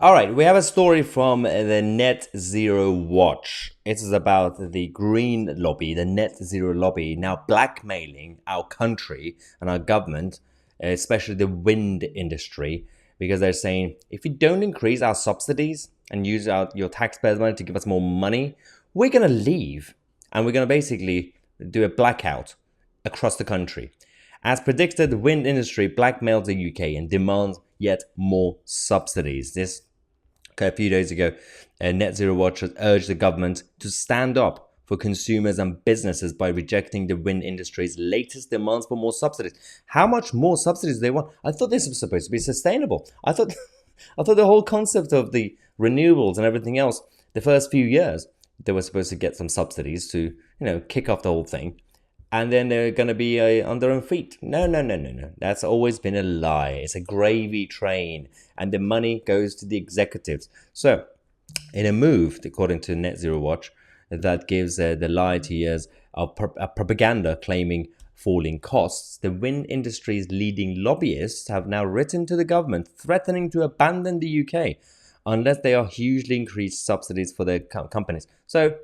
All right, we have a story from the Net Zero Watch. It is about the green lobby, the Net Zero lobby, now blackmailing our country and our government, especially the wind industry, because they're saying if you don't increase our subsidies and use out your taxpayers' money to give us more money, we're going to leave and we're going to basically do a blackout across the country. As predicted, the wind industry blackmailed the UK and demands yet more subsidies. This a few days ago, Net Zero Watch has urged the government to stand up for consumers and businesses by rejecting the wind industry's latest demands for more subsidies. How much more subsidies do they want? I thought this was supposed to be sustainable. I thought the whole concept of the renewables and everything else, the first few years, they were supposed to get some subsidies to, kick off the whole thing. And then they're going to be on their own feet. No. That's always been a lie. It's a gravy train. And the money goes to the executives. So, in a move, according to Net Zero Watch, that gives the lie to years of propaganda claiming falling costs, the wind industry's leading lobbyists have now written to the government threatening to abandon the UK unless they are hugely increased subsidies for their companies. So,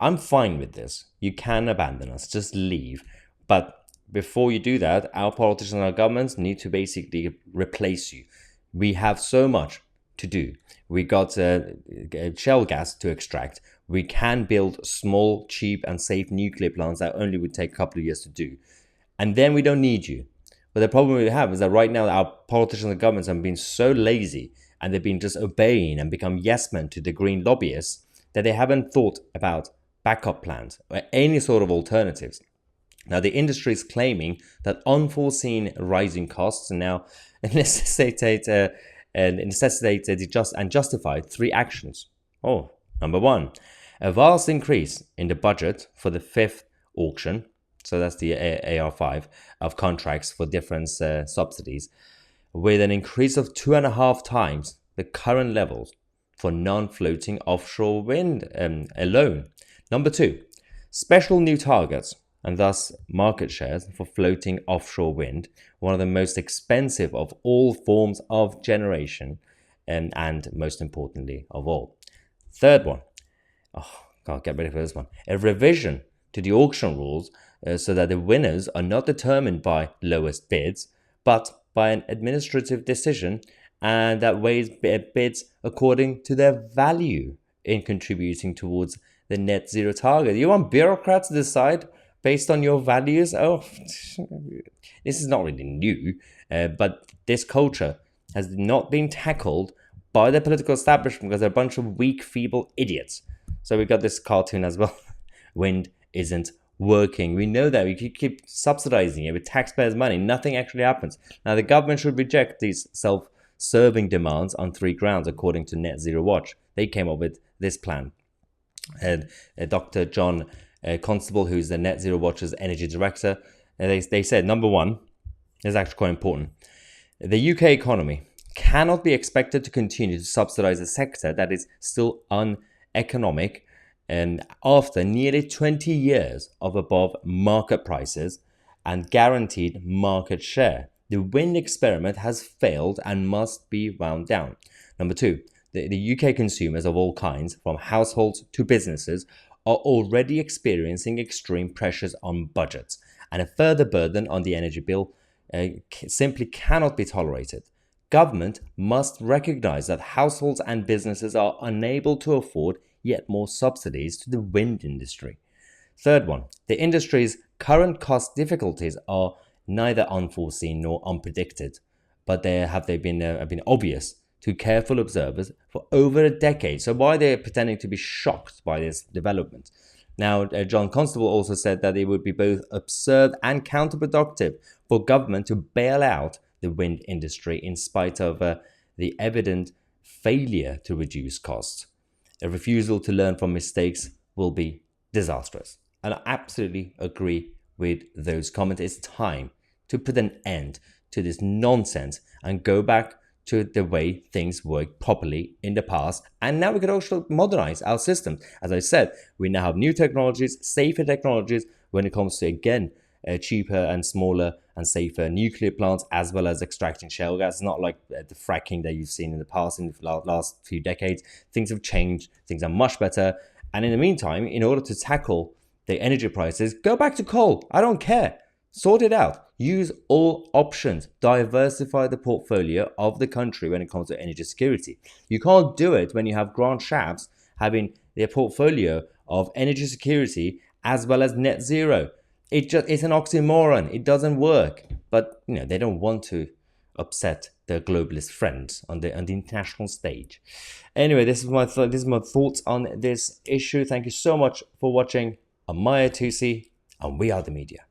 I'm fine with this. You can abandon us, just leave. But before you do that, our politicians and our governments need to basically replace you. We have so much to do. We got shale gas to extract. We can build small, cheap and safe nuclear plants that only would take a couple of years to do. And then we don't need you. But the problem we have is that right now our politicians and governments have been so lazy and they've been just obeying and become yes men to the green lobbyists that they haven't thought about backup plans or any sort of alternatives. Now, the industry is claiming that unforeseen rising costs now necessitate and justify three actions. Number one, a vast increase in the budget for the fifth auction, so that's the AR5 of contracts for different subsidies, with an increase of 2.5 times the current levels for non-floating offshore wind alone. Number two, special new targets and thus market shares for floating offshore wind, one of the most expensive of all forms of generation and most importantly of all. Third one, can't get ready for this one, a revision to the auction rules so that the winners are not determined by lowest bids, but by an administrative decision and that weighs bids according to their value in contributing towards the net zero target. You want bureaucrats to decide based on your values? This is not really new, but this culture has not been tackled by the political establishment because they're a bunch of weak, feeble idiots. So we got this cartoon as well. Wind isn't working. We know that. We keep subsidizing it with taxpayers' money. Nothing actually happens. Now, the government should reject these self-serving demands on three grounds, according to Net Zero Watch. They came up with this plan. Dr. John Constable, who's the Net Zero Watch's energy director, they said, number one, this is actually quite important. The UK economy cannot be expected to continue to subsidize a sector that is still uneconomic and after nearly 20 years of above market prices and guaranteed market share. The wind experiment has failed and must be wound down. Number two, the UK consumers of all kinds, from households to businesses, are already experiencing extreme pressures on budgets, and a further burden on the energy bill simply cannot be tolerated. Government must recognize that households and businesses are unable to afford yet more subsidies to the wind industry. Third one, the industry's current cost difficulties are neither unforeseen nor unpredicted, but they've been obvious to careful observers for over a decade. So why they're pretending to be shocked by this development? Now, John Constable also said that it would be both absurd and counterproductive for government to bail out the wind industry in spite of the evident failure to reduce costs. A refusal to learn from mistakes will be disastrous. And I absolutely agree with those comments. It's time to put an end to this nonsense and go back to the way things worked properly in the past. And now we can also modernize our systems. As I said, we now have new technologies, safer technologies when it comes to, again, cheaper and smaller and safer nuclear plants, as well as extracting shale gas. It's not like the fracking that you've seen in the past, in the last few decades. Things have changed. Things are much better. And in the meantime, in order to tackle the energy prices, go back to coal. I don't care. Sort it out. Use all options. Diversify the portfolio of the country when it comes to energy security. You can't do it when you have grand shafts having their portfolio of energy security as well as net zero. It's an oxymoron. It doesn't work. But they don't want to upset their globalist friends on the international stage. Anyway, this is my thoughts on this issue. Thank you so much for watching. I'm Mahyar Tousi, and we are the media.